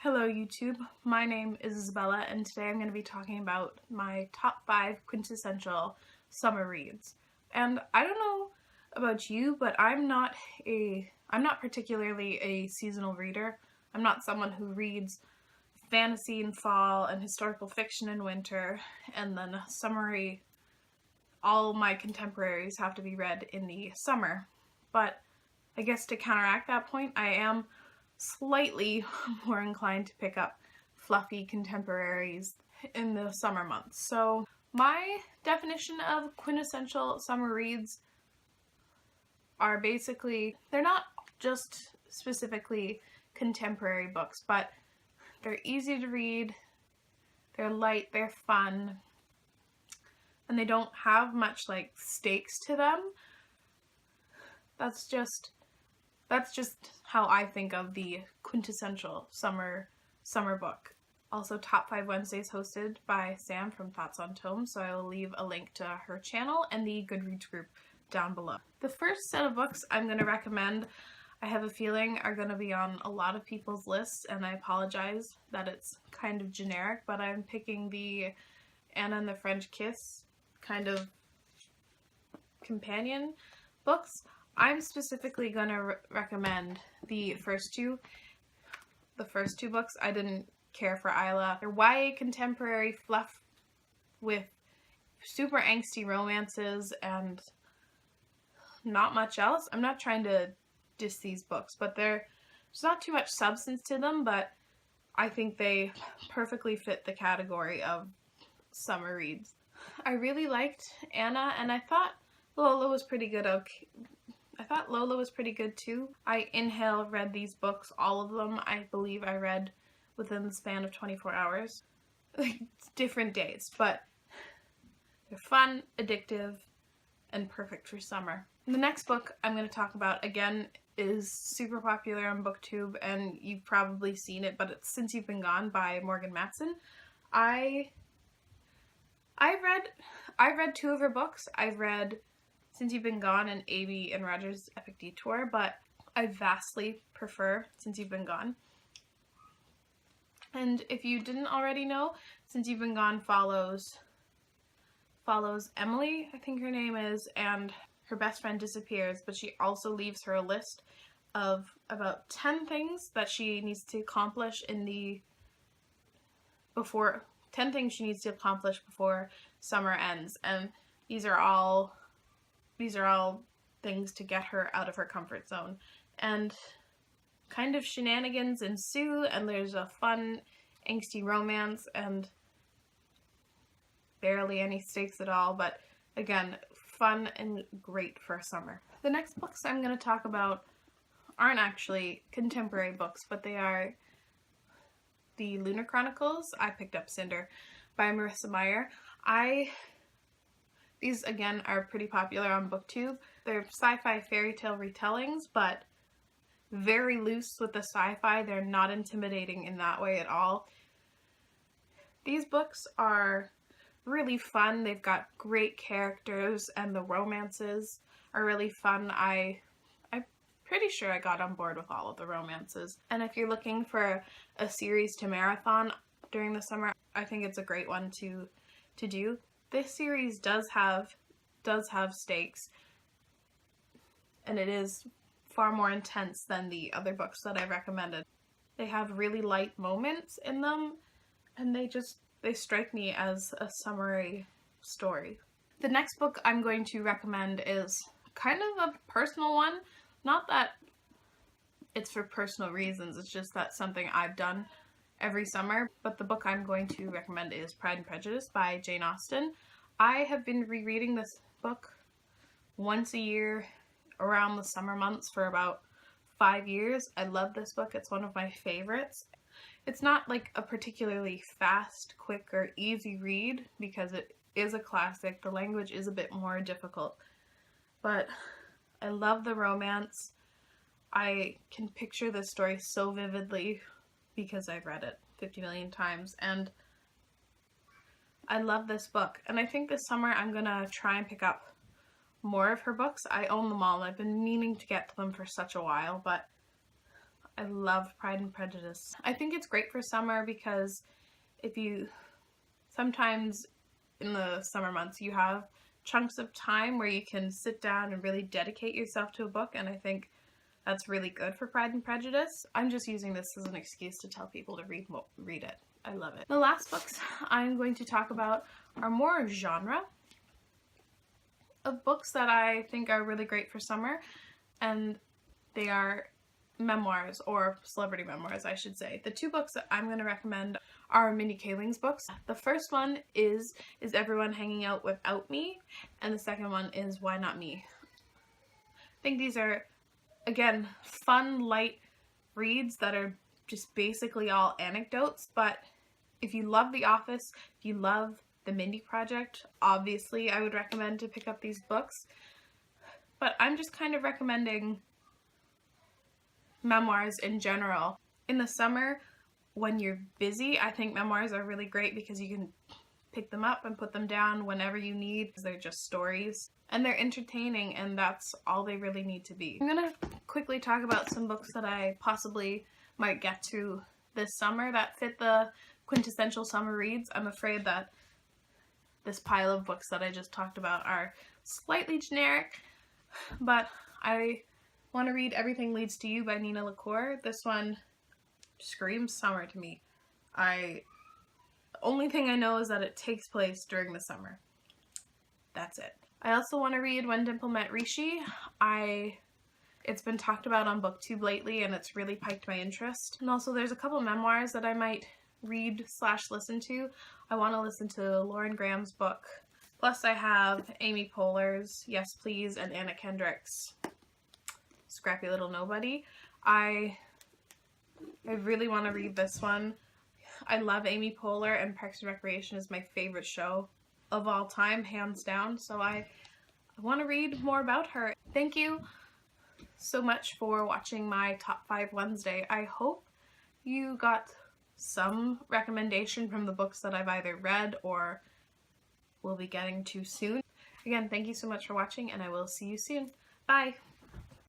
Hello YouTube, my name is Isabella and today I'm going to be talking about my top 5 quintessential summer reads. And I don't know about you, but I'm not particularly a seasonal reader. I'm not someone who reads fantasy in fall and historical fiction in winter and then summery. All my contemporaries have to be read in the summer. But I guess to counteract that point, I am slightly more inclined to pick up fluffy contemporaries in the summer months. So my definition of quintessential summer reads are basically, they're not just specifically contemporary books, but they're easy to read, they're light, they're fun, and they don't have much like stakes to them. That's just how I think of the quintessential summer book. Also, Top 5 Wednesdays hosted by Sam from Thoughts on Tome, so I will leave a link to her channel and the Goodreads group down below. The first set of books I'm going to recommend, I have a feeling, are going to be on a lot of people's lists, and I apologize that it's kind of generic, but I'm picking the Anna and the French Kiss kind of companion books. I'm specifically going to recommend the first two. The first two books, I didn't care for Isla. They're YA contemporary fluff with super angsty romances and not much else. I'm not trying to diss these books, but there's not too much substance to them, but I think they perfectly fit the category of summer reads. I really liked Anna, and I thought Lola was pretty good. Lola was pretty good too. I read these books, all of them. I believe I read within the span of 24 hours. Like, different days, but they're fun, addictive, and perfect for summer. The next book I'm going to talk about, again, is super popular on BookTube, and you've probably seen it, but it's Since You've Been Gone by Morgan Matson. I read two of her books. I've read Since You've Been Gone and A.B. and Roger's Epic Detour, but I vastly prefer Since You've Been Gone. And if you didn't already know, Since You've Been Gone follows Emily, I think her name is, and her best friend disappears, but she also leaves her a list of about 10 things that she needs to accomplish before 10 things she needs to accomplish before summer ends, and these are all things to get her out of her comfort zone. And kind of shenanigans ensue, and there's a fun, angsty romance, and barely any stakes at all, but again, fun and great for summer. The next books I'm going to talk about aren't actually contemporary books, but they are the Lunar Chronicles. I picked up Cinder by Marissa Meyer. These, again, are pretty popular on BookTube. They're sci-fi fairy tale retellings, but very loose with the sci-fi. They're not intimidating in that way at all. These books are really fun. They've got great characters, and the romances are really fun. I'm pretty sure I got on board with all of the romances. And if you're looking for a series to marathon during the summer, I think it's a great one to do. This series does have stakes, and it is far more intense than the other books that I recommended. They have really light moments in them, and they strike me as a summery story. The next book I'm going to recommend is kind of a personal one. Not that it's for personal reasons, it's just that something I've done every summer. But the book I'm going to recommend is Pride and Prejudice by Jane Austen. I have been rereading this book once a year around the summer months for about 5 years. I love this book. It's one of my favorites. It's not like a particularly fast, quick, or easy read because it is a classic. The language is a bit more difficult, but I love the romance. I can picture this story so vividly because I've read it 50 million times, and I love this book. And I think this summer I'm gonna try and pick up more of her books. I own them all, and I've been meaning to get to them for such a while, but I love Pride and Prejudice. I think it's great for summer because sometimes in the summer months you have chunks of time where you can sit down and really dedicate yourself to a book, and I think that's really good for Pride and Prejudice. I'm just using this as an excuse to tell people to read it. I love it. The last books I'm going to talk about are more genre of books that I think are really great for summer, and they are memoirs, or celebrity memoirs, I should say. The two books that I'm going to recommend are Mindy Kaling's books. The first one is Everyone Hanging Out Without Me? And the second one is Why Not Me? I think these are, again, fun, light reads that are just basically all anecdotes, but if you love The Office, if you love The Mindy Project, obviously I would recommend to pick up these books. But I'm just kind of recommending memoirs in general. In the summer, when you're busy, I think memoirs are really great because you can pick them up and put them down whenever you need. They're just stories and they're entertaining, and that's all they really need to be. I'm gonna quickly talk about some books that I possibly might get to this summer that fit the quintessential summer reads. I'm afraid that this pile of books that I just talked about are slightly generic, but I want to read Everything Leads to You by Nina LaCour. This one screams summer to me. The only thing I know is that it takes place during the summer. That's it. I also want to read When Dimple Met Rishi. It's been talked about on BookTube lately, and it's really piqued my interest. And also there's a couple memoirs that I might read/listen to. I want to listen to Lauren Graham's book. Plus I have Amy Poehler's Yes Please and Anna Kendrick's Scrappy Little Nobody. I really want to read this one. I love Amy Poehler, and Parks and Recreation is my favorite show of all time, hands down, so I want to read more about her. Thank you so much for watching my Top 5 Wednesday. I hope you got some recommendation from the books that I've either read or will be getting to soon. Again, thank you so much for watching, and I will see you soon. Bye!